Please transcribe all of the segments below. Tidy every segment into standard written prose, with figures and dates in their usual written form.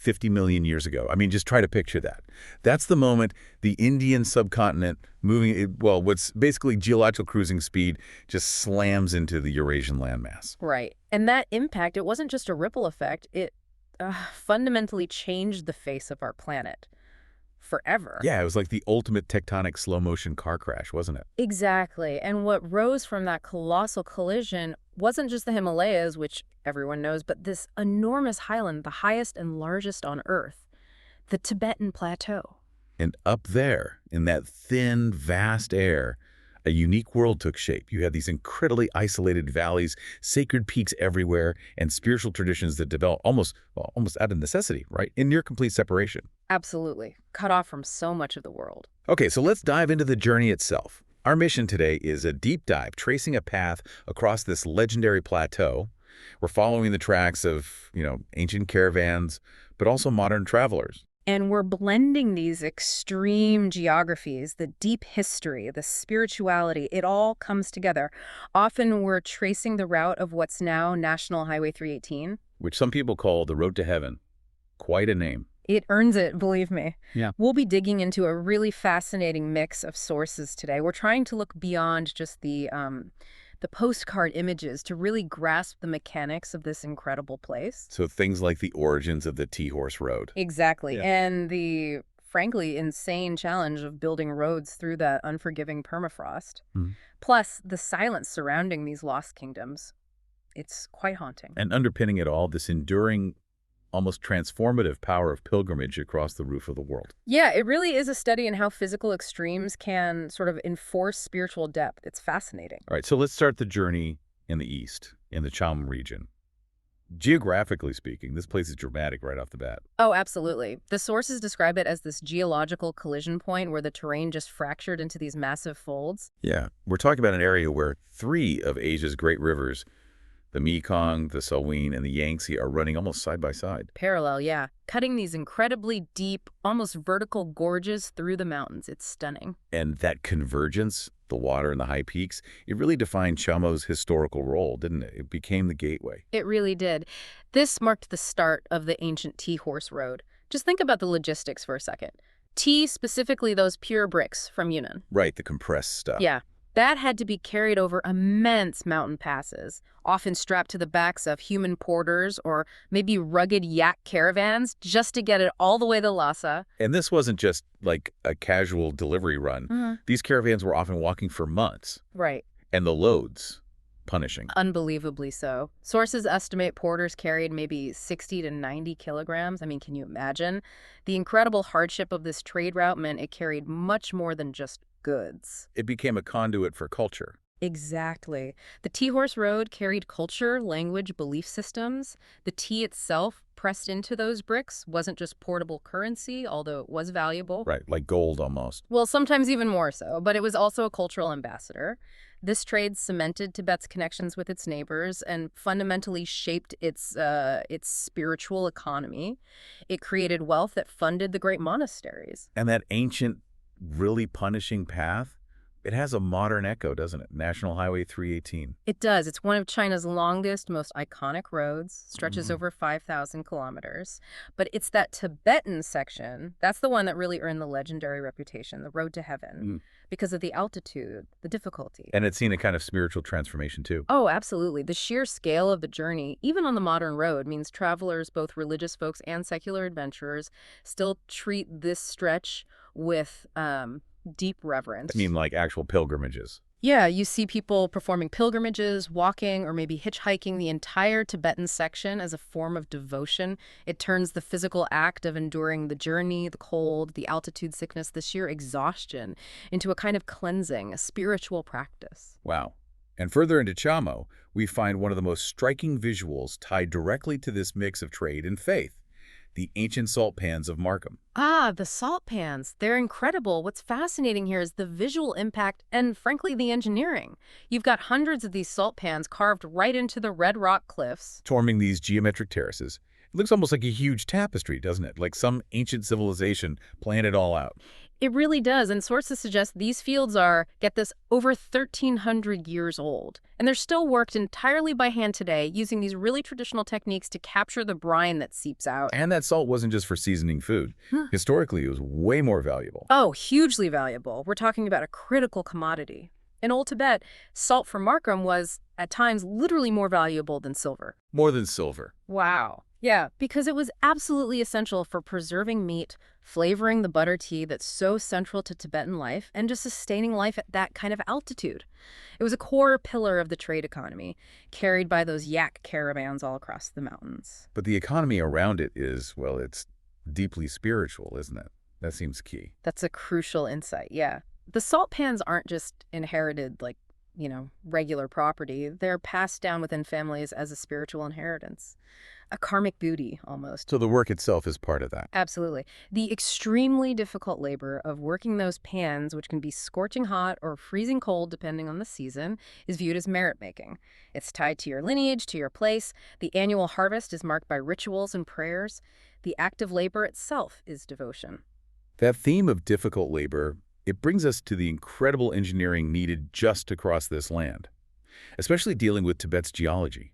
50 million years ago. I mean, just try to picture that. That's the moment the Indian subcontinent well, what's basically geological cruising speed just slams into the Eurasian landmass. Right. And that impact, it wasn't just a ripple effect. It fundamentally changed the face of our planet forever. Yeah, it was like the ultimate tectonic slow-motion car crash, wasn't it? Exactly. And what rose from that colossal collision wasn't just the Himalayas, which everyone knows, but this enormous highland, the highest and largest on Earth, the Tibetan Plateau. And up there, in that thin, vast air, a unique world took shape. You had these incredibly isolated valleys, sacred peaks everywhere, and spiritual traditions that developed almost out of necessity, right? In near complete separation. Absolutely. Cut off from so much of the world. Okay, so let's dive into the journey itself. Our mission today is a deep dive, tracing a path across this legendary plateau. We're following the tracks of, ancient caravans, but also modern travelers. And we're blending these extreme geographies, the deep history, the spirituality, it all comes together. Often we're tracing the route of what's now National Highway 318. Which some people call the road to heaven. Quite a name. It earns it, believe me. Yeah. We'll be digging into a really fascinating mix of sources today. We're trying to look beyond just the postcard images to really grasp the mechanics of this incredible place. So things like the origins of the T-Horse Road. Exactly. Yeah. And the, frankly, insane challenge of building roads through that unforgiving permafrost. Plus, the silence surrounding these lost kingdoms. It's quite haunting. And underpinning it all, this enduring, almost transformative power of pilgrimage across the roof of the world. Yeah, it really is a study in how physical extremes can sort of enforce spiritual depth. It's fascinating. All right, so let's start the journey in the east, in the Cham region. Geographically speaking, this place is dramatic right off the bat. Oh, absolutely. The sources describe it as this geological collision point where the terrain just fractured into these massive folds. Yeah, we're talking about an area where 3 of Asia's great rivers, the Mekong, the Salween, and the Yangtze, are running almost side by side. Parallel, yeah. Cutting these incredibly deep, almost vertical gorges through the mountains. It's stunning. And that convergence, the water and the high peaks, it really defined Chamo's historical role, didn't it? It became the gateway. It really did. This marked the start of the ancient T-Horse Road. Just think about the logistics for a second. T, specifically those pure bricks from Yunnan. Right, the compressed stuff. Yeah. That had to be carried over immense mountain passes, often strapped to the backs of human porters or maybe rugged yak caravans just to get it all the way to Lhasa. And this wasn't just like a casual delivery run. These caravans were often walking for months. Right. And the loads, punishing. Unbelievably so. Sources estimate porters carried maybe 60 to 90 kilograms. I mean, can you imagine? The incredible hardship of this trade route meant it carried much more than just goods. It became a conduit for culture. Exactly. The T-Horse Road carried culture, language, belief systems. The tea itself, pressed into those bricks, wasn't just portable currency, although it was valuable. Right, like gold almost. Well, sometimes even more so, but it was also a cultural ambassador. This trade cemented Tibet's connections with its neighbors and fundamentally shaped its spiritual economy. It created wealth that funded the great monasteries. And that ancient, really punishing path, it has a modern echo, doesn't it? National Highway 318. It does. It's one of China's longest, most iconic roads, stretches over 5,000 kilometers. But it's that Tibetan section, that's the one that really earned the legendary reputation, the road to heaven, because of the altitude, the difficulty. And it's seen a kind of spiritual transformation, too. Oh, absolutely. The sheer scale of the journey, even on the modern road, means travelers, both religious folks and secular adventurers, still treat this stretch with deep reverence. I mean, like actual pilgrimages. Yeah, you see people performing pilgrimages, walking, or maybe hitchhiking the entire Tibetan section as a form of devotion. It turns the physical act of enduring the journey, the cold, the altitude sickness, the sheer exhaustion into a kind of cleansing, a spiritual practice. Wow. And further into Chamo, we find one of the most striking visuals tied directly to this mix of trade and faith. The ancient salt pans of Markham. Ah, the salt pans. They're incredible. What's fascinating here is the visual impact and, frankly, the engineering. You've got hundreds of these salt pans carved right into the red rock cliffs, Forming these geometric terraces. It looks almost like a huge tapestry, doesn't it? Like some ancient civilization planned it all out. It really does, and sources suggest these fields are, get this, over 1,300 years old. And they're still worked entirely by hand today, using these really traditional techniques to capture the brine that seeps out. And that salt wasn't just for seasoning food. Historically, it was way more valuable. Oh, hugely valuable. We're talking about a critical commodity. In Old Tibet, salt for markram was, at times, literally more valuable than silver. More than silver. Wow. Yeah, because it was absolutely essential for preserving meat, flavoring the butter tea that's so central to Tibetan life, and just sustaining life at that kind of altitude. It was a core pillar of the trade economy, carried by those yak caravans all across the mountains. But the economy around it is, well, it's deeply spiritual, isn't it? That seems key. That's a crucial insight, yeah. The salt pans aren't just inherited like, regular property. They're passed down within families as a spiritual inheritance. A karmic booty, almost. So the work itself is part of that. Absolutely. The extremely difficult labor of working those pans, which can be scorching hot or freezing cold depending on the season, is viewed as merit-making. It's tied to your lineage, to your place. The annual harvest is marked by rituals and prayers. The act of labor itself is devotion. That theme of difficult labor, it brings us to the incredible engineering needed just to cross this land, especially dealing with Tibet's geology.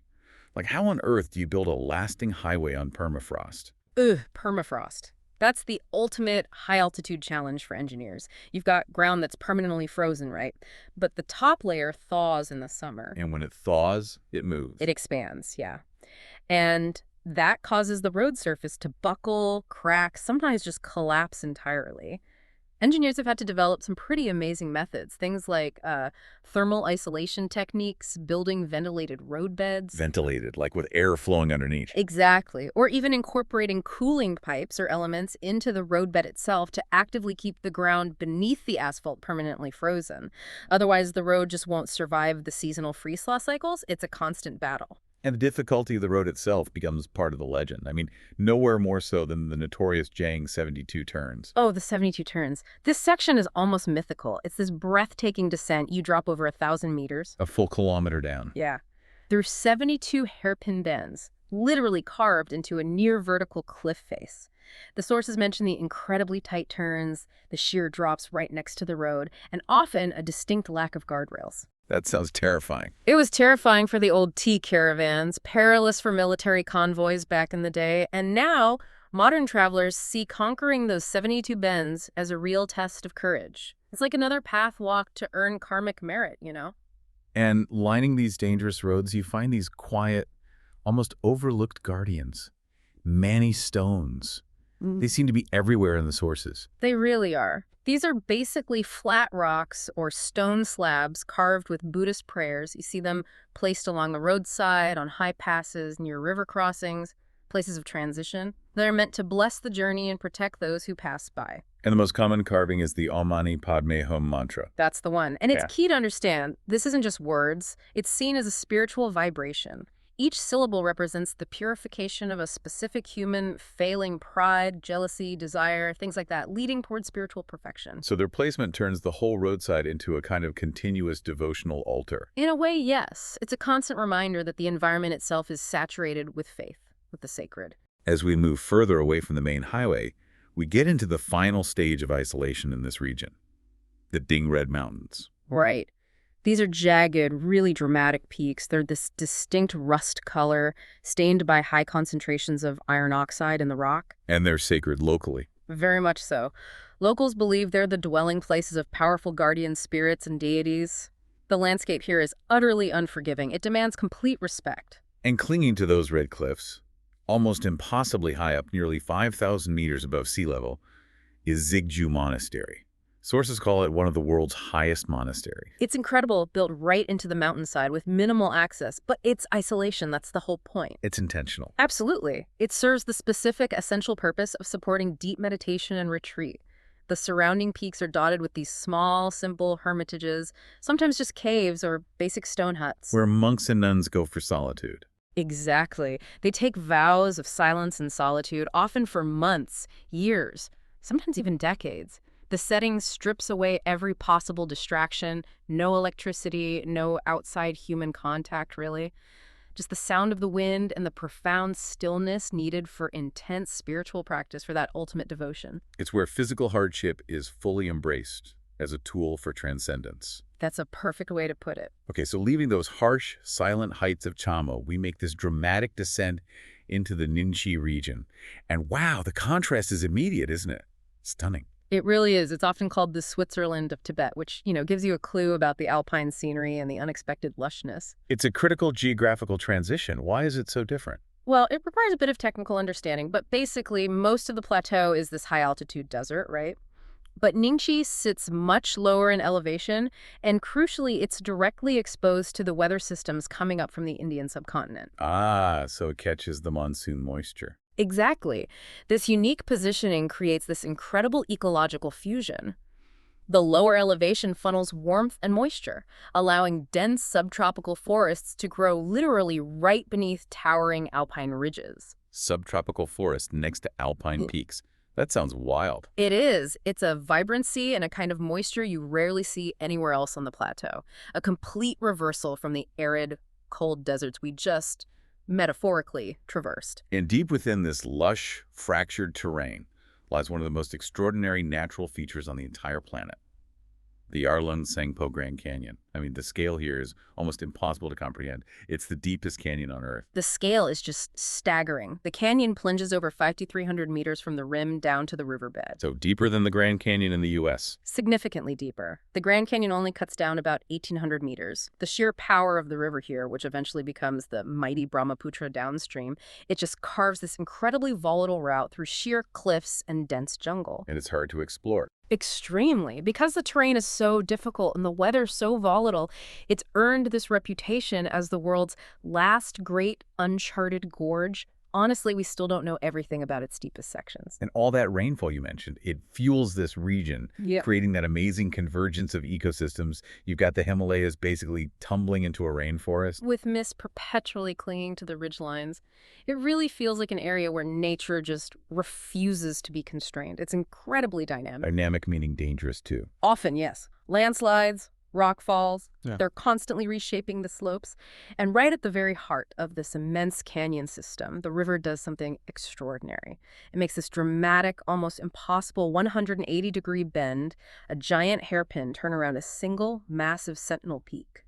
Like, how on earth do you build a lasting highway on permafrost? Permafrost. That's the ultimate high-altitude challenge for engineers. You've got ground that's permanently frozen, right? But the top layer thaws in the summer. And when it thaws, it moves. It expands, yeah. And that causes the road surface to buckle, crack, sometimes just collapse entirely. Engineers have had to develop some pretty amazing methods, things like thermal isolation techniques, building ventilated roadbeds. Ventilated, like with air flowing underneath. Exactly. Or even incorporating cooling pipes or elements into the roadbed itself to actively keep the ground beneath the asphalt permanently frozen. Otherwise, the road just won't survive the seasonal freeze-thaw cycles. It's a constant battle. And the difficulty of the road itself becomes part of the legend. I mean, nowhere more so than the notorious Jang 72 turns. Oh, the 72 turns. This section is almost mythical. It's this breathtaking descent. You drop over 1,000 meters. A full kilometer down. Yeah. Through 72 hairpin bends, literally carved into a near-vertical cliff face. The sources mention the incredibly tight turns, the sheer drops right next to the road, and often a distinct lack of guardrails. That sounds terrifying. It was terrifying for the old tea caravans, perilous for military convoys back in the day, and now modern travelers see conquering those 72 bends as a real test of courage. It's like another path walked to earn karmic merit, And lining these dangerous roads, you find these quiet, almost overlooked guardians. Many stones. They seem to be everywhere in the sources. They really are. These are basically flat rocks or stone slabs carved with Buddhist prayers. You see them placed along the roadside, on high passes, near river crossings, places of transition. They're meant to bless the journey and protect those who pass by. And the most common carving is the Om Mani Padme Hum mantra. That's the one. And it's key to understand, this isn't just words. It's seen as a spiritual vibration. Each syllable represents the purification of a specific human failing pride, jealousy, desire, things like that, leading towards spiritual perfection. So their placement turns the whole roadside into a kind of continuous devotional altar. In a way, yes. It's a constant reminder that the environment itself is saturated with faith, with the sacred. As we move further away from the main highway, we get into the final stage of isolation in this region, the Dingred Mountains. Right. These are jagged, really dramatic peaks. They're this distinct rust color, stained by high concentrations of iron oxide in the rock. And they're sacred locally. Very much so. Locals believe they're the dwelling places of powerful guardian spirits and deities. The landscape here is utterly unforgiving. It demands complete respect. And clinging to those red cliffs, almost impossibly high up, nearly 5,000 meters above sea level, is Zigju Monastery. Sources call it one of the world's highest monasteries. It's incredible, built right into the mountainside with minimal access, but it's isolation. That's the whole point. It's intentional. Absolutely. It serves the specific essential purpose of supporting deep meditation and retreat. The surrounding peaks are dotted with these small, simple hermitages, sometimes just caves or basic stone huts. Where monks and nuns go for solitude. Exactly. They take vows of silence and solitude, often for months, years, sometimes even decades. The setting strips away every possible distraction, no electricity, no outside human contact, really. just the sound of the wind and the profound stillness needed for intense spiritual practice for that ultimate devotion. It's where physical hardship is fully embraced as a tool for transcendence. That's a perfect way to put it. Okay, so leaving those harsh, silent heights of Chamo, we make this dramatic descent into the Ningxi region. And wow, the contrast is immediate, isn't it? Stunning. It really is. It's often called the Switzerland of Tibet, which, gives you a clue about the alpine scenery and the unexpected lushness. It's a critical geographical transition. Why is it so different? Well, it requires a bit of technical understanding, but basically most of the plateau is this high-altitude desert, right? But Ningxi sits much lower in elevation, and crucially, it's directly exposed to the weather systems coming up from the Indian subcontinent. Ah, so it catches the monsoon moisture. Exactly. This unique positioning creates this incredible ecological fusion. The lower elevation funnels warmth and moisture, allowing dense subtropical forests to grow literally right beneath towering alpine ridges. Subtropical forest next to alpine peaks. That sounds wild. It is. It's a vibrancy and a kind of moisture you rarely see anywhere else on the plateau. A complete reversal from the arid, cold deserts we just, metaphorically, traversed. And deep within this lush, fractured terrain lies one of the most extraordinary natural features on the entire planet. The Yarlung Tsangpo Grand Canyon. I mean, the scale here is almost impossible to comprehend. It's the deepest canyon on Earth. The scale is just staggering. The canyon plunges over 5,300 meters from the rim down to the riverbed. So deeper than the Grand Canyon in the U.S. Significantly deeper. The Grand Canyon only cuts down about 1,800 meters. The sheer power of the river here, which eventually becomes the mighty Brahmaputra downstream, it just carves this incredibly volatile route through sheer cliffs and dense jungle. And it's hard to explore. Extremely. Because the terrain is so difficult and the weather so volatile, it's earned this reputation as the world's last great uncharted gorge. Honestly, we still don't know everything about its deepest sections. And all that rainfall you mentioned, it fuels this region, creating that amazing convergence of ecosystems. You've got the Himalayas basically tumbling into a rainforest. With mist perpetually clinging to the ridgelines, it really feels like an area where nature just refuses to be constrained. It's incredibly dynamic. Dynamic meaning dangerous too. Often, yes. Landslides, rock falls, they're constantly reshaping the slopes. And right at the very heart of this immense canyon system, the river does something extraordinary. It makes this dramatic, almost impossible 180-degree bend, a giant hairpin turn around a single massive sentinel peak.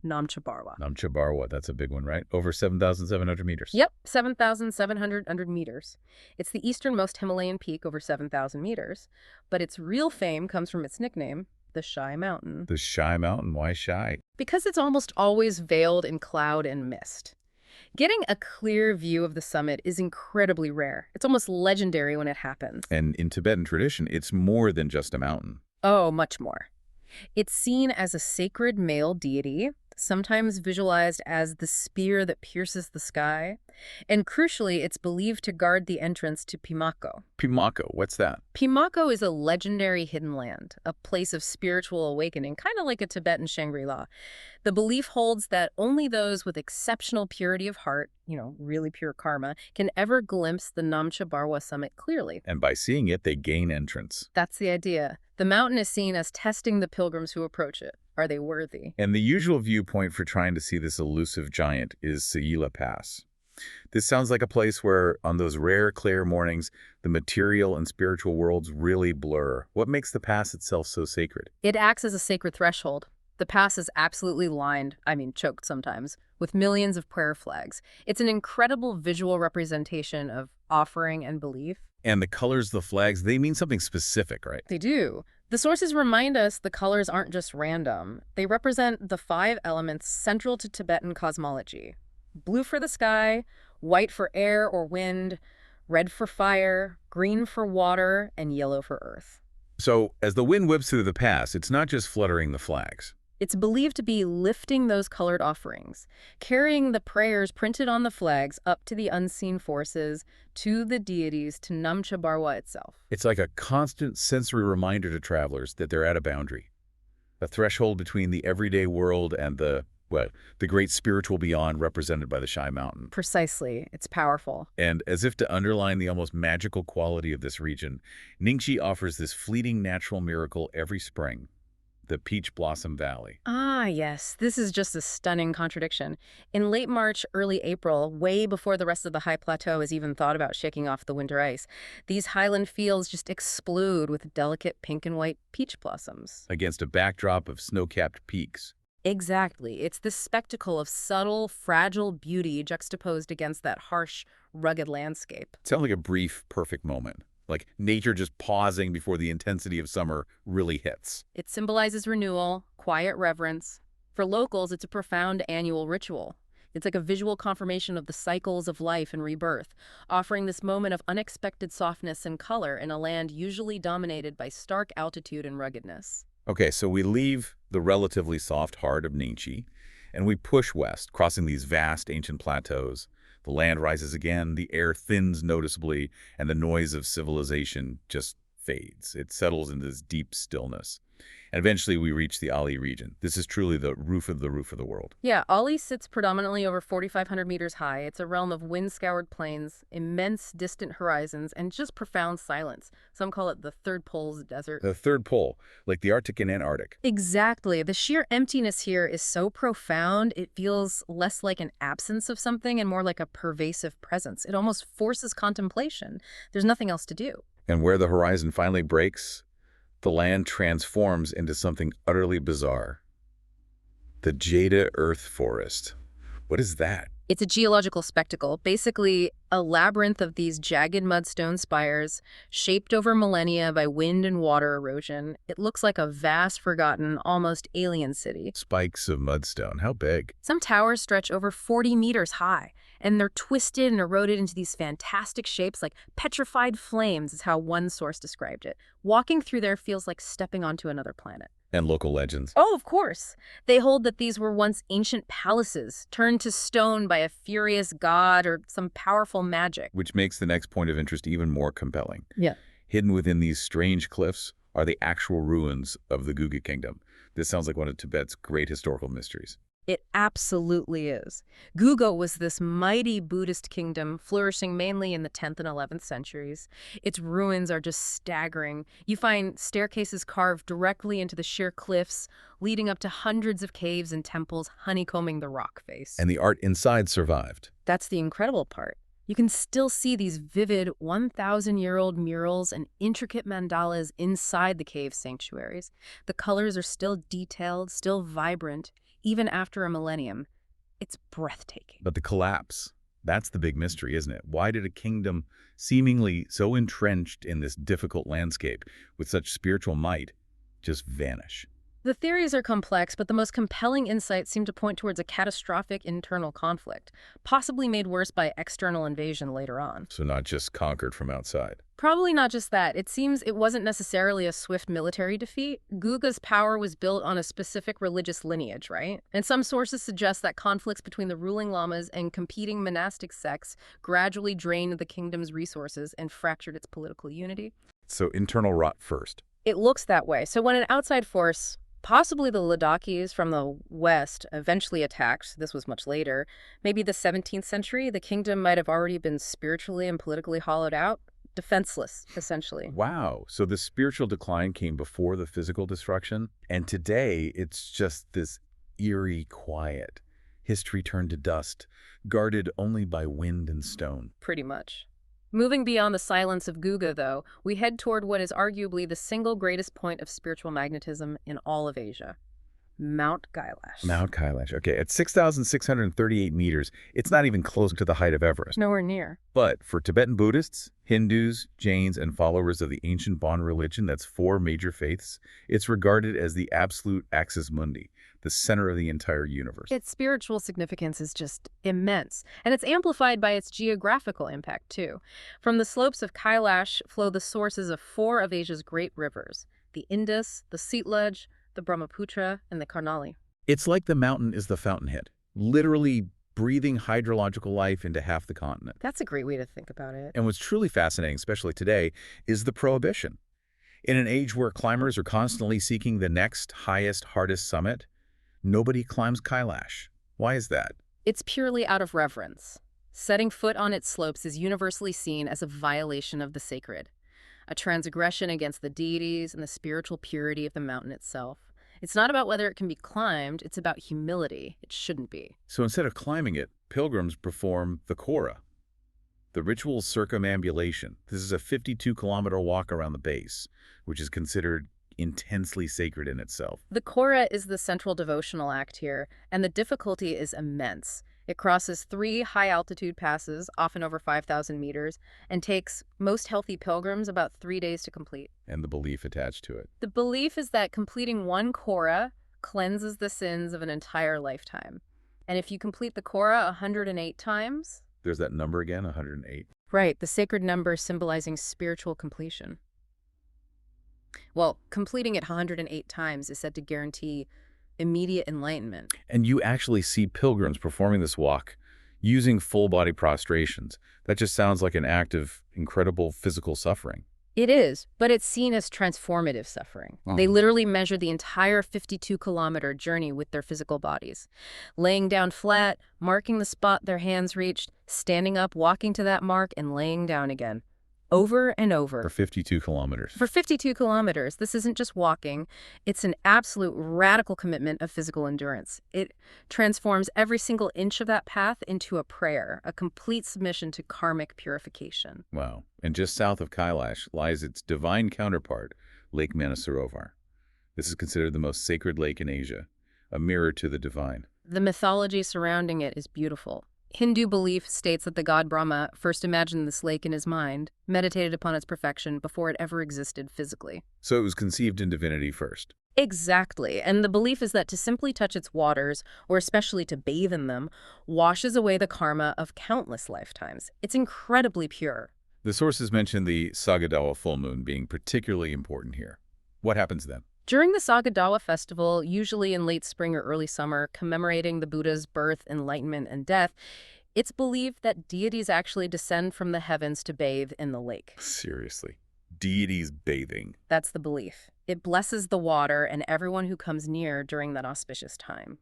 Namcha Barwa. Namcha Barwa, that's a big one, right? Over 7,700 meters. Yep, 7,700 meters. It's the easternmost Himalayan peak, over 7,000 meters. But its real fame comes from its nickname, the Shy Mountain. The Shy Mountain? Why shy? Because it's almost always veiled in cloud and mist. Getting a clear view of the summit is incredibly rare. It's almost legendary when it happens. And in Tibetan tradition, it's more than just a mountain. Oh, much more. It's seen as a sacred male deity, sometimes visualized as the spear that pierces the sky. And crucially, it's believed to guard the entrance to Pimako. Pimako, what's that? Pimako is a legendary hidden land, a place of spiritual awakening, kind of like a Tibetan Shangri-La. The belief holds that only those with exceptional purity of heart, really pure karma, can ever glimpse the Namcha Barwa summit clearly. And by seeing it, they gain entrance. That's the idea. The mountain is seen as testing the pilgrims who approach it. Are they worthy? And the usual viewpoint for trying to see this elusive giant is Sayila Pass. This sounds like a place where, on those rare, clear mornings, the material and spiritual worlds really blur. What makes the pass itself so sacred? It acts as a sacred threshold. The pass is absolutely lined, choked sometimes, with millions of prayer flags. It's an incredible visual representation of offering and belief. And the colors of the flags, they mean something specific, right? They do. The sources remind us the colors aren't just random. They represent the 5 elements central to Tibetan cosmology. Blue for the sky, white for air or wind, red for fire, green for water, and yellow for earth. So, as the wind whips through the pass, it's not just fluttering the flags. It's believed to be lifting those colored offerings, carrying the prayers printed on the flags up to the unseen forces, to the deities, to Namcha Barwa itself. It's like a constant sensory reminder to travelers that they're at a boundary, a threshold between the everyday world and the great spiritual beyond represented by the Shy Mountain. Precisely. It's powerful. And as if to underline the almost magical quality of this region, Ningxi offers this fleeting natural miracle every spring. the Peach Blossom Valley. Ah, yes. This is just a stunning contradiction. In late March, early April, way before the rest of the high plateau has even thought about shaking off the winter ice, these highland fields just explode with delicate pink and white peach blossoms. Against a backdrop of snow-capped peaks. Exactly. It's this spectacle of subtle, fragile beauty juxtaposed against that harsh, rugged landscape. Sounds like a brief, perfect moment. Like nature just pausing before the intensity of summer really hits. It symbolizes renewal, quiet reverence. For locals, it's a profound annual ritual. It's like a visual confirmation of the cycles of life and rebirth, offering this moment of unexpected softness and color in a land usually dominated by stark altitude and ruggedness. Okay, so we leave the relatively soft heart of Ningxi, and we push west, crossing these vast ancient plateaus. The land rises again, the air thins noticeably, and the noise of civilization just fades. It settles into this deep stillness. And eventually we reach the Ali region. This is truly the roof of the world. Yeah, Ali sits predominantly over 4,500 meters high. It's a realm of wind-scoured plains, immense distant horizons, and just profound silence. Some call it the third pole's desert. The third pole, like the Arctic and Antarctic. Exactly. The sheer emptiness here is so profound, it feels less like an absence of something and more like a pervasive presence. It almost forces contemplation. There's nothing else to do. And where the horizon finally breaks, the land transforms into something utterly bizarre. The Jada Earth Forest. What is that? It's a geological spectacle, basically a labyrinth of these jagged mudstone spires, shaped over millennia by wind and water erosion. It looks like a vast, forgotten, almost alien city. Spikes of mudstone. How big? Some towers stretch over 40 meters high, and they're twisted and eroded into these fantastic shapes like petrified flames, is how one source described it. Walking through there feels like stepping onto another planet. And local legends. Oh, of course. They hold that these were once ancient palaces, turned to stone by a furious god or some powerful magic. Which makes the next point of interest even more compelling. Yeah. Hidden within these strange cliffs are the actual ruins of the Guga Kingdom. This sounds like one of Tibet's great historical mysteries. It absolutely is. Guga was this mighty Buddhist kingdom flourishing mainly in the 10th and 11th centuries. Its ruins are just staggering. You find staircases carved directly into the sheer cliffs, leading up to hundreds of caves and temples honeycombing the rock face. And the art inside survived. That's the incredible part. You can still see these vivid 1,000-year-old murals and intricate mandalas inside the cave sanctuaries. The colors are still detailed, still vibrant, even after a millennium. It's breathtaking. But the collapse, that's the big mystery, isn't it? Why did a kingdom seemingly so entrenched in this difficult landscape with such spiritual might just vanish? The theories are complex, but the most compelling insights seem to point towards a catastrophic internal conflict, possibly made worse by external invasion later on. So not just conquered from outside. Probably not just that. It seems it wasn't necessarily a swift military defeat. Guga's power was built on a specific religious lineage, right? And some sources suggest that conflicts between the ruling lamas and competing monastic sects gradually drained the kingdom's resources and fractured its political unity. So internal rot first. It looks that way. So when an outside force, possibly the Ladakhis from the west, eventually attacked, this was much later, maybe the 17th century, the kingdom might have already been spiritually and politically hollowed out. Defenseless, essentially. Wow. So the spiritual decline came before the physical destruction. And today, it's just this eerie quiet. History turned to dust, guarded only by wind and stone. Pretty much. Moving beyond the silence of Guga, though, we head toward what is arguably the single greatest point of spiritual magnetism in all of Asia. Mount Kailash. Mount Kailash. Okay, at 6,638 meters, it's not even close to the height of Everest. Nowhere near. But for Tibetan Buddhists, Hindus, Jains, and followers of the ancient Bon religion, that's 4 major faiths, it's regarded as the absolute axis mundi, the center of the entire universe. Its spiritual significance is just immense, and it's amplified by its geographical impact, too. From the slopes of Kailash flow the sources of 4 of Asia's great rivers, the Indus, the Sutlej, the Brahmaputra, and the Karnali. It's like the mountain is the fountainhead, literally breathing hydrological life into half the continent. That's a great way to think about it. And what's truly fascinating, especially today, is the prohibition. In an age where climbers are constantly seeking the next highest, hardest summit, nobody climbs Kailash. Why is that? It's purely out of reverence. Setting foot on its slopes is universally seen as a violation of the sacred, a transgression against the deities and the spiritual purity of the mountain itself. It's not about whether it can be climbed, it's about humility. It shouldn't be. So instead of climbing it, pilgrims perform the Kora, the ritual circumambulation. This is a 52-kilometer walk around the base, which is considered intensely sacred in itself. The Kora is the central devotional act here, and the difficulty is immense. It crosses 3 high-altitude passes, often over 5,000 meters, and takes most healthy pilgrims about 3 days to complete. And the belief attached to it. The belief is that completing one Kora cleanses the sins of an entire lifetime. And if you complete the Kora 108 times... There's that number again, 108. Right, the sacred number symbolizing spiritual completion. Well, completing it 108 times is said to guarantee immediate enlightenment. And you actually see pilgrims performing this walk using full-body prostrations. That just sounds like an act of incredible physical suffering. It is, but it's seen as transformative suffering. They literally measure the entire 52-kilometer journey with their physical bodies. Laying down flat, marking the spot their hands reached, standing up, walking to that mark, and laying down again. Over and over. For 52 kilometers. For 52 kilometers. This isn't just walking. It's an absolute radical commitment of physical endurance. It transforms every single inch of that path into a prayer, a complete submission to karmic purification. Wow. And just south of Kailash lies its divine counterpart, Lake Manasarovar. This is considered the most sacred lake in Asia, a mirror to the divine. The mythology surrounding it is beautiful. Hindu belief states that the god Brahma first imagined this lake in his mind, meditated upon its perfection before it ever existed physically. So it was conceived in divinity first. Exactly, and the belief is that to simply touch its waters, or especially to bathe in them, washes away the karma of countless lifetimes. It's incredibly pure. The sources mention the Sagadawa full moon being particularly important here. What happens then? During the Sagadawa festival, usually in late spring or early summer, commemorating the Buddha's birth, enlightenment, and death, it's believed that deities actually descend from the heavens to bathe in the lake. Seriously. Deities bathing. That's the belief. It blesses the water and everyone who comes near during that auspicious time.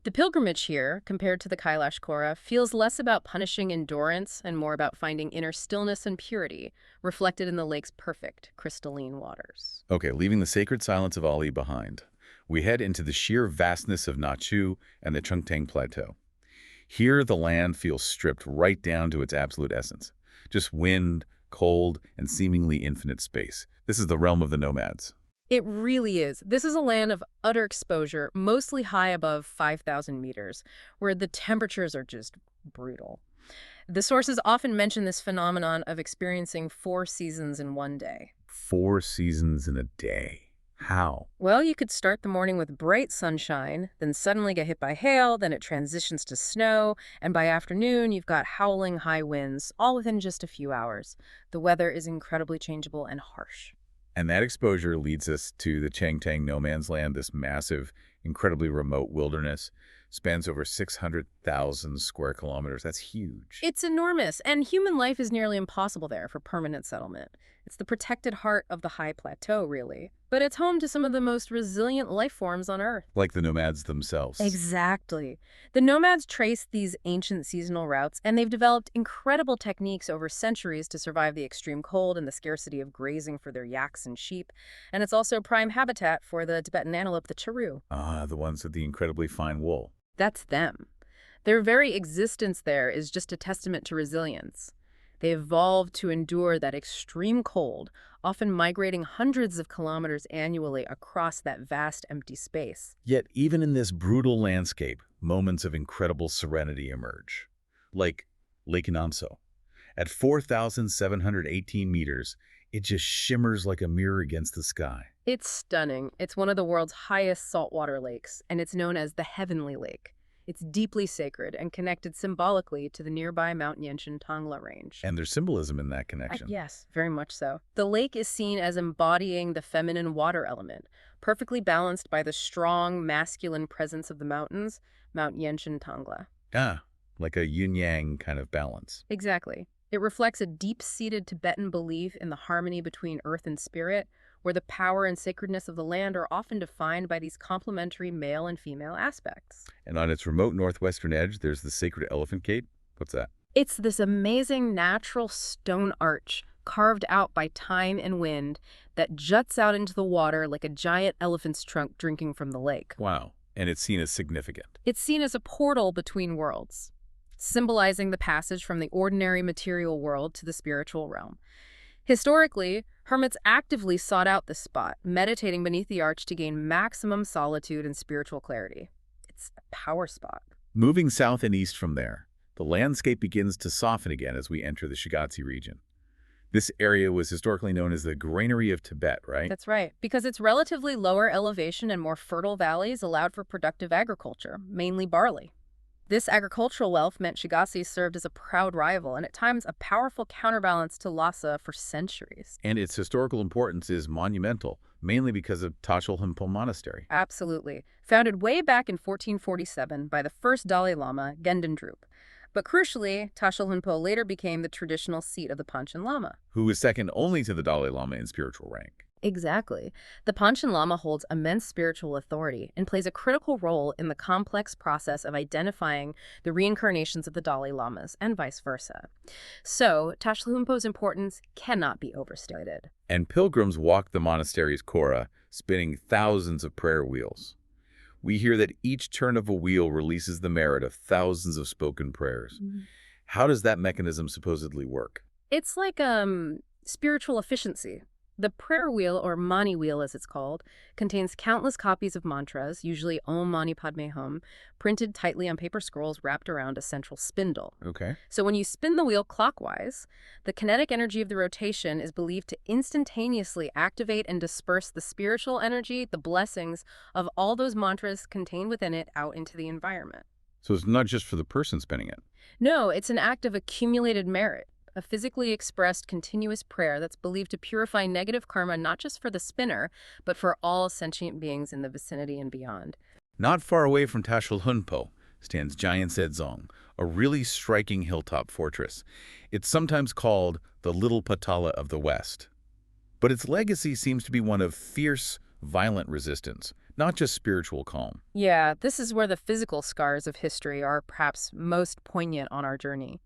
The pilgrimage here, compared to the Kailash Kora, feels less about punishing endurance and more about finding inner stillness and purity, reflected in the lake's perfect, crystalline waters. Okay, leaving the sacred silence of Ali behind, we head into the sheer vastness of Nachu and the Chungtang Plateau. Here, the land feels stripped right down to its absolute essence. Just wind, cold, and seemingly infinite space. This is the realm of the nomads. It really is. This is a land of utter exposure, mostly high above 5,000 meters, where the temperatures are just brutal. The sources often mention this phenomenon of experiencing 4 seasons in one day. 4 seasons in a day. How? Well, you could start the morning with bright sunshine, then suddenly get hit by hail, then it transitions to snow, and by afternoon you've got howling high winds, all within just a few hours. The weather is incredibly changeable and harsh. And that exposure leads us to the Changtang no man's land, this massive, incredibly remote wilderness. Spans over 600,000 square kilometers. That's huge. It's enormous, and human life is nearly impossible there for permanent settlement. It's the protected heart of the high plateau, really. But it's home to some of the most resilient life forms on Earth. Like the nomads themselves. Exactly. The nomads trace these ancient seasonal routes, and they've developed incredible techniques over centuries to survive the extreme cold and the scarcity of grazing for their yaks and sheep. And it's also prime habitat for the Tibetan antelope, the charu. Ah, the ones with the incredibly fine wool. That's them. Their very existence there is just a testament to resilience. They evolved to endure that extreme cold, often migrating hundreds of kilometers annually across that vast empty space. Yet, even in this brutal landscape, moments of incredible serenity emerge. Like Lake Inamso. At 4,718 meters, it just shimmers like a mirror against the sky. It's stunning. It's one of the world's highest saltwater lakes, and it's known as the Heavenly Lake. It's deeply sacred and connected symbolically to the nearby Mount Yenchen Tongla Range. And there's symbolism in that connection. Yes, very much so. The lake is seen as embodying the feminine water element, perfectly balanced by the strong masculine presence of the mountains, Mount Yenchen Tongla. Ah, like a yin-yang kind of balance. Exactly. It reflects a deep-seated Tibetan belief in the harmony between earth and spirit, where the power and sacredness of the land are often defined by these complementary male and female aspects. And on its remote northwestern edge, there's the sacred Elephant Gate. What's that? It's this amazing natural stone arch carved out by time and wind, that juts out into the water like a giant elephant's trunk drinking from the lake. Wow. And it's seen as significant. It's seen as a portal between worlds, symbolizing the passage from the ordinary material world to the spiritual realm. Historically, hermits actively sought out this spot, meditating beneath the arch to gain maximum solitude and spiritual clarity. It's a power spot. Moving south and east from there, the landscape begins to soften again as we enter the Shigatse region. This area was historically known as the granary of Tibet, right? That's right, because its relatively lower elevation and more fertile valleys allowed for productive agriculture, mainly barley. This agricultural wealth meant Shigatse served as a proud rival and at times a powerful counterbalance to Lhasa for centuries. And its historical importance is monumental, mainly because of Tashil Himpo Monastery. Absolutely. Founded way back in 1447 by the first Dalai Lama, Gendon Drup. But crucially, Tashil Himpo later became the traditional seat of the Panchen Lama. Who is second only to the Dalai Lama in spiritual rank. Exactly. The Panchen Lama holds immense spiritual authority and plays a critical role in the complex process of identifying the reincarnations of the Dalai Lamas and vice versa. So, Tashil Himpo's importance cannot be overstated. And pilgrims walk the monastery's kora, spinning thousands of prayer wheels. We hear that each turn of a wheel releases the merit of thousands of spoken prayers. How does that mechanism supposedly work? It's like spiritual efficiency. The prayer wheel, or mani wheel as it's called, contains countless copies of mantras, usually Om Mani Padme Hum, printed tightly on paper scrolls wrapped around a central spindle. Okay. So when you spin the wheel clockwise, the kinetic energy of the rotation is believed to instantaneously activate and disperse the spiritual energy, the blessings of all those mantras contained within it out into the environment. So it's not just for the person spinning it. No, it's an act of accumulated merit. A physically expressed continuous prayer that's believed to purify negative karma not just for the spinner, but for all sentient beings in the vicinity and beyond. Not far away from Tashil Himpo stands Giant Sedzong, a really striking hilltop fortress. It's sometimes called the Little Potala of the West. But its legacy seems to be one of fierce, violent resistance, not just spiritual calm. Yeah, this is where the physical scars of history are perhaps most poignant on our journey.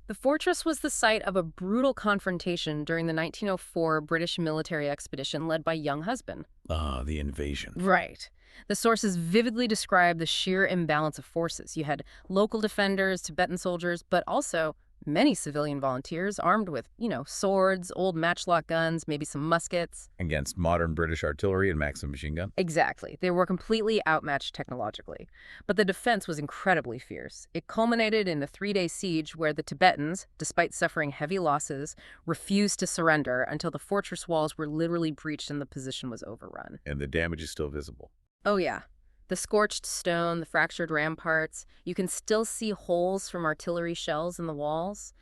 The fortress was the site of a brutal confrontation during the 1904 British military expedition led by Young Husband. Ah, the invasion. Right. The sources vividly describe the sheer imbalance of forces. You had local defenders, Tibetan soldiers, but also many civilian volunteers armed with, swords, old matchlock guns, maybe some muskets. Against modern British artillery and Maxim machine gun? Exactly. They were completely outmatched technologically. But the defense was incredibly fierce. It culminated in a 3-day siege where the Tibetans, despite suffering heavy losses, refused to surrender until the fortress walls were literally breached and the position was overrun. And the damage is still visible. Oh, yeah. The scorched stone, the fractured ramparts, you can still see holes from artillery shells in the walls.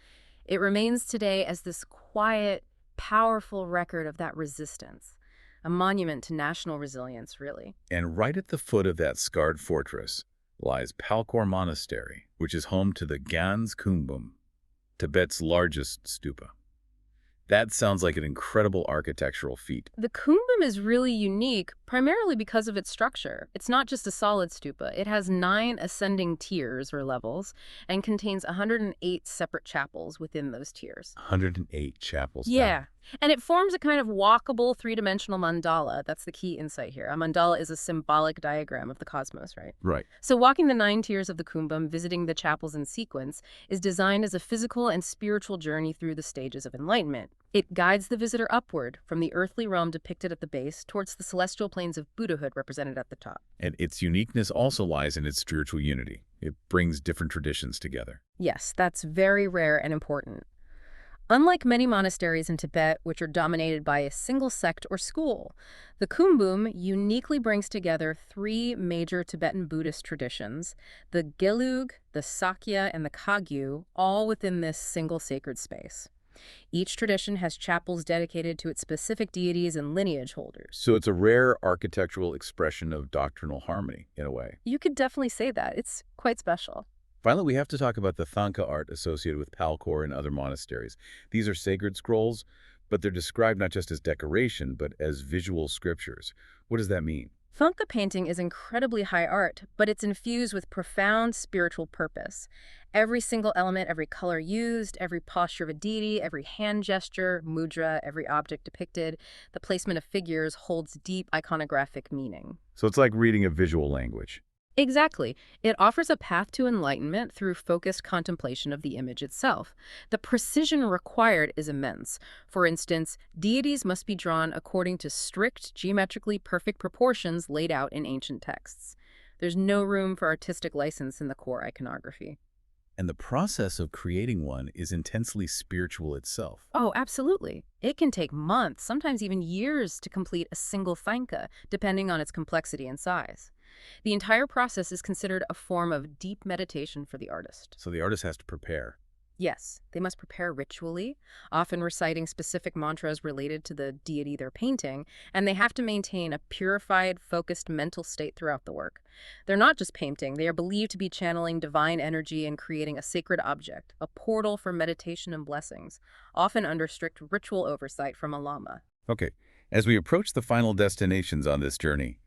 It remains today as this quiet, powerful record of that resistance, a monument to national resilience, really. And right at the foot of that scarred fortress lies Palkor Monastery, which is home to the Gans Kumbum, Tibet's largest stupa. That sounds like an incredible architectural feat. The Kumbum is really unique, primarily because of its structure. It's not just a solid stupa. It has 9 ascending tiers or levels and contains 108 separate chapels within those tiers. 108 chapels. Yeah. And it forms a kind of walkable 3-dimensional mandala. That's the key insight here. A mandala is a symbolic diagram of the cosmos, right? Right. So walking the 9 tiers of the Kumbum, visiting the chapels in sequence, is designed as a physical and spiritual journey through the stages of enlightenment. It guides the visitor upward from the earthly realm depicted at the base towards the celestial planes of Buddhahood represented at the top. And its uniqueness also lies in its spiritual unity. It brings different traditions together. Yes, that's very rare and important. Unlike many monasteries in Tibet, which are dominated by a single sect or school, the Kumbum uniquely brings together 3 major Tibetan Buddhist traditions, the Gelug, the Sakya, and the Kagyu, all within this single sacred space. Each tradition has chapels dedicated to its specific deities and lineage holders. So it's a rare architectural expression of doctrinal harmony, in a way. You could definitely say that. It's quite special. Finally, we have to talk about the Thangka art associated with Palkor and other monasteries. These are sacred scrolls, but they're described not just as decoration, but as visual scriptures. What does that mean? Thangka painting is incredibly high art, but it's infused with profound spiritual purpose. Every single element, every color used, every posture of a deity, every hand gesture, mudra, every object depicted, the placement of figures holds deep iconographic meaning. So it's like reading a visual language. Exactly. It offers a path to enlightenment through focused contemplation of the image itself. The precision required is immense. For instance, deities must be drawn according to strict, geometrically perfect proportions laid out in ancient texts. There's no room for artistic license in the core iconography. And the process of creating one is intensely spiritual itself. Oh, absolutely. It can take months, sometimes even years, to complete a single thangka, depending on its complexity and size. The entire process is considered a form of deep meditation for the artist. So the artist has to prepare. Yes, they must prepare ritually, often reciting specific mantras related to the deity they're painting, and they have to maintain a purified, focused mental state throughout the work. They're not just painting, they are believed to be channeling divine energy and creating a sacred object, a portal for meditation and blessings, often under strict ritual oversight from a lama. Okay, as we approach the final destinations on this journey,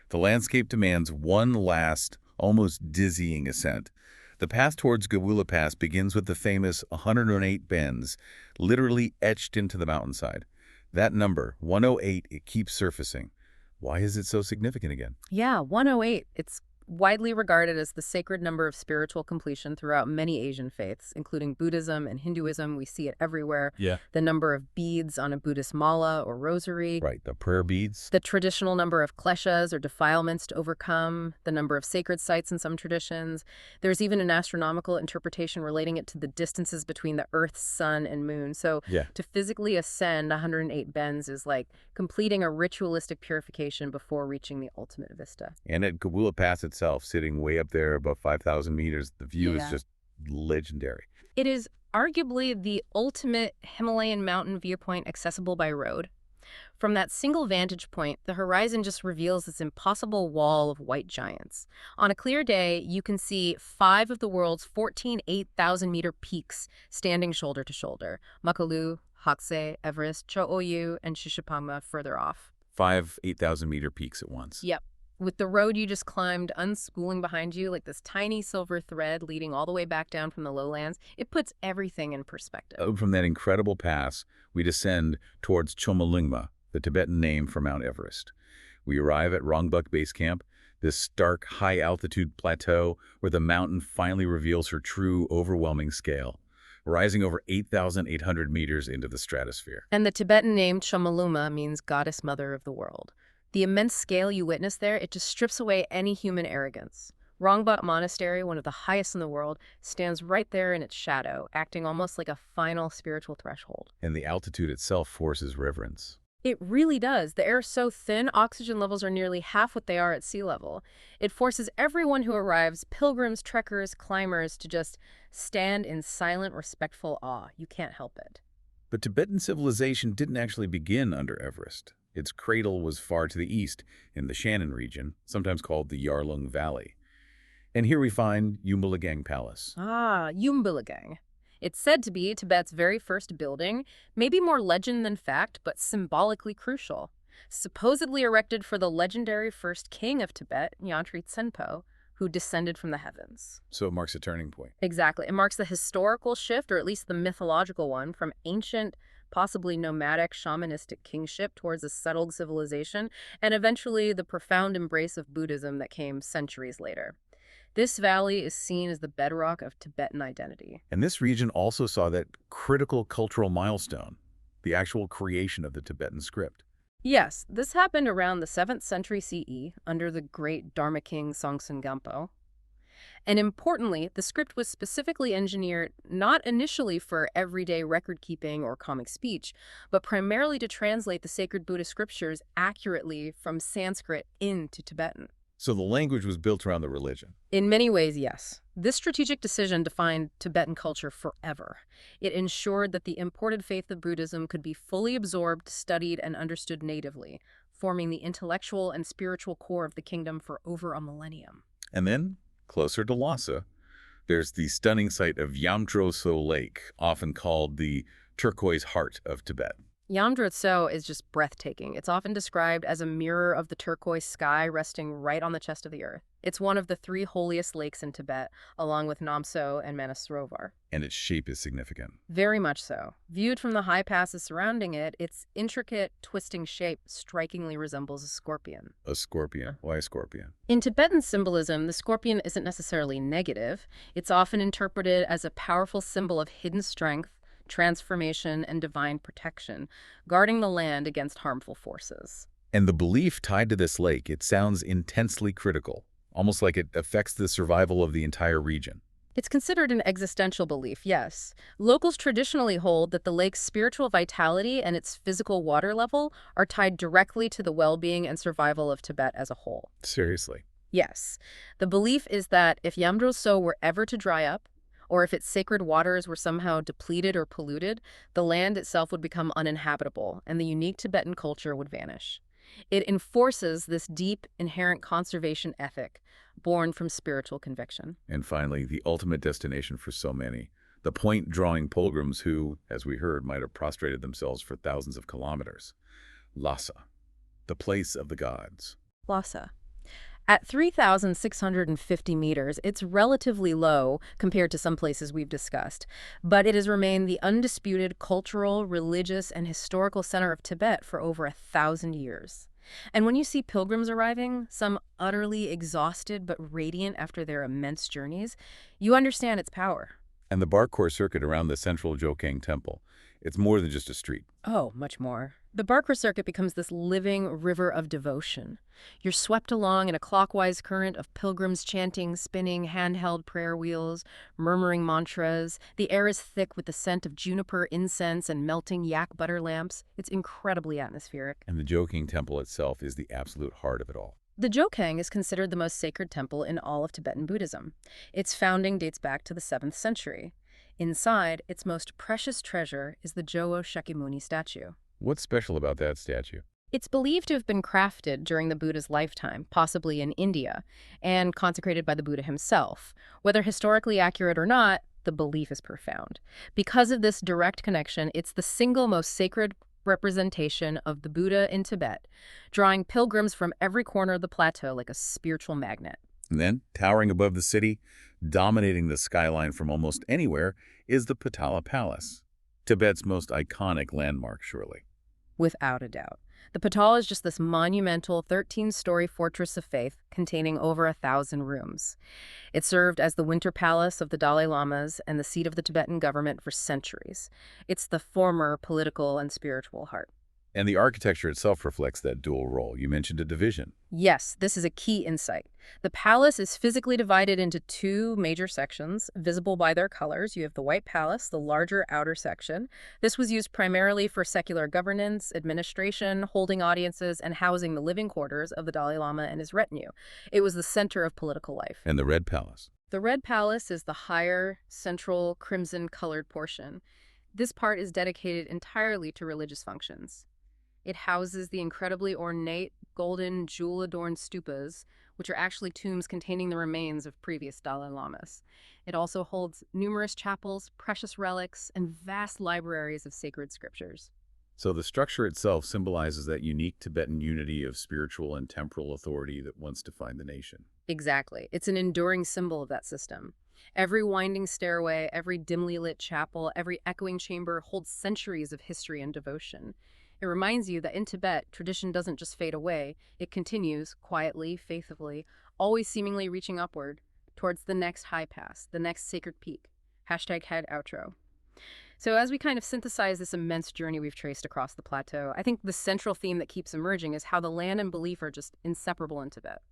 the landscape demands one last, almost dizzying ascent. The path towards Gewula Pass begins with the famous 108 bends, literally etched into the mountainside. That number, 108, it keeps surfacing. Why is it so significant again? Yeah, 108. It's widely regarded as the sacred number of spiritual completion throughout many Asian faiths, including Buddhism and Hinduism. We see it everywhere. Yeah. The number of beads on a Buddhist mala or rosary. Right, the prayer beads. The traditional number of kleshas or defilements to overcome, the number of sacred sites in some traditions. There's even an astronomical interpretation relating it to the distances between the Earth, Sun, and Moon. So Yeah. to physically ascend 108 bends is like completing a ritualistic purification before reaching the ultimate vista. And at Gewula Pass itself, sitting way up there above 5,000 meters, the view is Yeah. just legendary. It is arguably the ultimate Himalayan mountain viewpoint accessible by road. From that single vantage point, the horizon just reveals this impossible wall of white giants. On a clear day, you can see 5 of the world's 14 8,000-meter peaks standing shoulder to shoulder. Makalu, Hakse, Everest, Cho-Oyu, and Shishapangma further off. 5 8,000-meter peaks at once. Yep. With the road you just climbed unspooling behind you like this tiny silver thread leading all the way back down from the lowlands, it puts everything in perspective. From that incredible pass, we descend towards Chomolungma, the Tibetan name for Mount Everest. We arrive at Rongbuk Base Camp, this stark, high-altitude plateau where the mountain finally reveals her true, overwhelming scale, rising over 8,800 meters into the stratosphere. And the Tibetan name Chomolungma means goddess mother of the world. The immense scale you witness there, it just strips away any human arrogance. Rongbuk Monastery, one of the highest in the world, stands right there in its shadow, acting almost like a final spiritual threshold. And the altitude itself forces reverence. It really does. The air is so thin, oxygen levels are nearly half what they are at sea level. It forces everyone who arrives, pilgrims, trekkers, climbers, to just stand in silent, respectful awe. You can't help it. But Tibetan civilization didn't actually begin under Everest. Its cradle was far to the east, in the Shannon region, sometimes called the Yarlung Valley. And here we find Youtubegrrowth Palace. Ah, Youtubegrrowth. It's said to be Tibet's very first building, maybe more legend than fact, but symbolically crucial. Supposedly erected for the legendary first king of Tibet, Nyantri Tsenpo, who descended from the heavens. So it marks a turning point. Exactly. It marks the historical shift, or at least the mythological one, from ancient, possibly nomadic, shamanistic kingship towards a settled civilization, and eventually the profound embrace of Buddhism that came centuries later. This valley is seen as the bedrock of Tibetan identity. And this region also saw that critical cultural milestone, the actual creation of the Tibetan script. Yes, this happened around the 7th century CE under the great Dharma king Songtsen Gampo. And importantly, the script was specifically engineered not initially for everyday record-keeping or comic speech, but primarily to translate the sacred Buddhist scriptures accurately from Sanskrit into Tibetan. So the language was built around the religion. In many ways, yes. This strategic decision defined Tibetan culture forever. It ensured that the imported faith of Buddhism could be fully absorbed, studied, and understood natively, forming the intellectual and spiritual core of the kingdom for over a millennium. And then, closer to Lhasa, there's the stunning site of Yamtroso Lake, often called the turquoise heart of Tibet. Yamdrotso is just breathtaking. It's often described as a mirror of the turquoise sky resting right on the chest of the earth. It's one of the three holiest lakes in Tibet, along with Namso and Manasrovar. And its shape is significant. Very much so. Viewed from the high passes surrounding it, its intricate, twisting shape strikingly resembles a scorpion. A scorpion. Why a scorpion? In Tibetan symbolism, the scorpion isn't necessarily negative. It's often interpreted as a powerful symbol of hidden strength, transformation, and divine protection, guarding the land against harmful forces. And the belief tied to this lake, it sounds intensely critical, almost like it affects the survival of the entire region. It's considered an existential belief, yes. Locals traditionally hold that the lake's spiritual vitality and its physical water level are tied directly to the well-being and survival of Tibet as a whole. Seriously. Yes. The belief is that if Yamdrotso were ever to dry up, or if its sacred waters were somehow depleted or polluted, the land itself would become uninhabitable, and the unique Tibetan culture would vanish. It enforces this deep, inherent conservation ethic, born from spiritual conviction. And finally, the ultimate destination for so many, the point drawing pilgrims who, as we heard, might have prostrated themselves for thousands of kilometers. Lhasa, the place of the gods. Lhasa. At 3,650 meters, it's relatively low compared to some places we've discussed, but it has remained the undisputed cultural, religious, and historical center of Tibet for over 1,000 years. And when you see pilgrims arriving, some utterly exhausted but radiant after their immense journeys, you understand its power. And the Barkor circuit around the central Jokang temple, it's more than just a street. Oh, much more. The Barker circuit becomes this living river of devotion. You're swept along in a clockwise current of pilgrims chanting, spinning handheld prayer wheels, murmuring mantras. The air is thick with the scent of juniper incense and melting yak butter lamps. It's incredibly atmospheric. And the Jokang temple itself is the absolute heart of it all. The Jokang is considered the most sacred temple in all of Tibetan Buddhism. Its founding dates back to the 7th century. Inside, its most precious treasure is the Jowo Shakyamuni statue. What's special about that statue? It's believed to have been crafted during the Buddha's lifetime, possibly in India, and consecrated by the Buddha himself. Whether historically accurate or not, the belief is profound. Because of this direct connection, it's the single most sacred representation of the Buddha in Tibet, drawing pilgrims from every corner of the plateau like a spiritual magnet. And then, towering above the city, dominating the skyline from almost anywhere, is the Potala Palace, Tibet's most iconic landmark, surely. Without a doubt. The Potala is just this monumental 13-story fortress of faith containing over 1,000 rooms. It served as the winter palace of the Dalai Lamas and the seat of the Tibetan government for centuries. It's the former political and spiritual heart. And the architecture itself reflects that dual role. You mentioned a division. Yes, this is a key insight. The palace is physically divided into two major sections, visible by their colors. You have the White Palace, the larger outer section. This was used primarily for secular governance, administration, holding audiences, and housing the living quarters of the Dalai Lama and his retinue. It was the center of political life. And the Red Palace. The Red Palace is the higher, central, crimson-colored portion. This part is dedicated entirely to religious functions. It houses the incredibly ornate, golden, jewel-adorned stupas, which are actually tombs containing the remains of previous Dalai Lamas. It also holds numerous chapels, precious relics, and vast libraries of sacred scriptures. So the structure itself symbolizes that unique Tibetan unity of spiritual and temporal authority that once defined the nation. Exactly. It's an enduring symbol of that system. Every winding stairway, every dimly lit chapel, every echoing chamber holds centuries of history and devotion. It reminds you that in Tibet, tradition doesn't just fade away. It continues, quietly, faithfully, always seemingly reaching upward, towards the next high pass, the next sacred peak. #head outro. So as we kind of synthesize this immense journey we've traced across the plateau, I think the central theme that keeps emerging is how the land and belief are just inseparable in Tibet.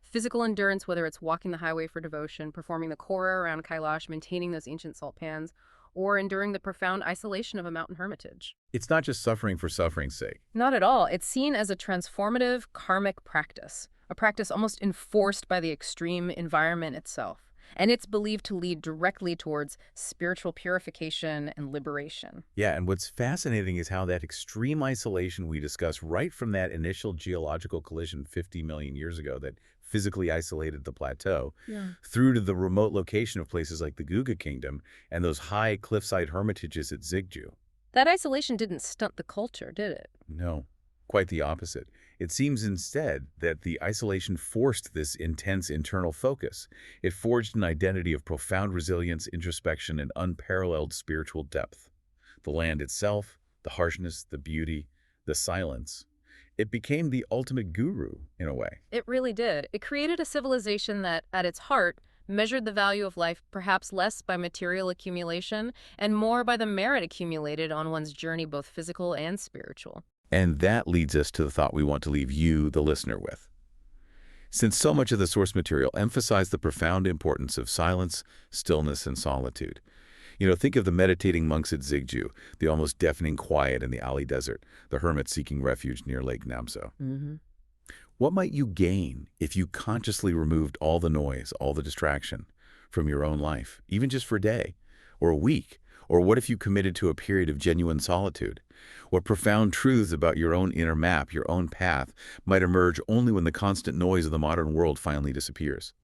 Physical endurance, whether it's walking the highway for devotion, performing the kora around Kailash, maintaining those ancient salt pans, or enduring the profound isolation of a mountain hermitage. It's not just suffering for suffering's sake. Not at all. It's seen as a transformative karmic practice, a practice almost enforced by the extreme environment itself. And it's believed to lead directly towards spiritual purification and liberation. Yeah, and what's fascinating is how that extreme isolation we discussed right from that initial geological collision 50 million years ago that physically isolated the plateau, through to the remote location of places like the Guga Kingdom and those high cliffside hermitages at Zigju. That isolation didn't stunt the culture, did it? No, quite the opposite. It seems instead that the isolation forced this intense internal focus. It forged an identity of profound resilience, introspection, and unparalleled spiritual depth. The land itself, the harshness, the beauty, the silence, it became the ultimate guru, in a way. It really did. It created a civilization that, at its heart, measured the value of life perhaps less by material accumulation and more by the merit accumulated on one's journey, both physical and spiritual. And that leads us to the thought we want to leave you, the listener, with. Since so much of the source material emphasized the profound importance of silence, stillness, and solitude. Think of the meditating monks at Zigju, the almost deafening quiet in the Ali Desert, the hermit seeking refuge near Lake Namso. What might you gain if you consciously removed all the noise, all the distraction from your own life, even just for a day or a week? Or what if you committed to a period of genuine solitude? What profound truths about your own inner map, your own path, might emerge only when the constant noise of the modern world finally disappears?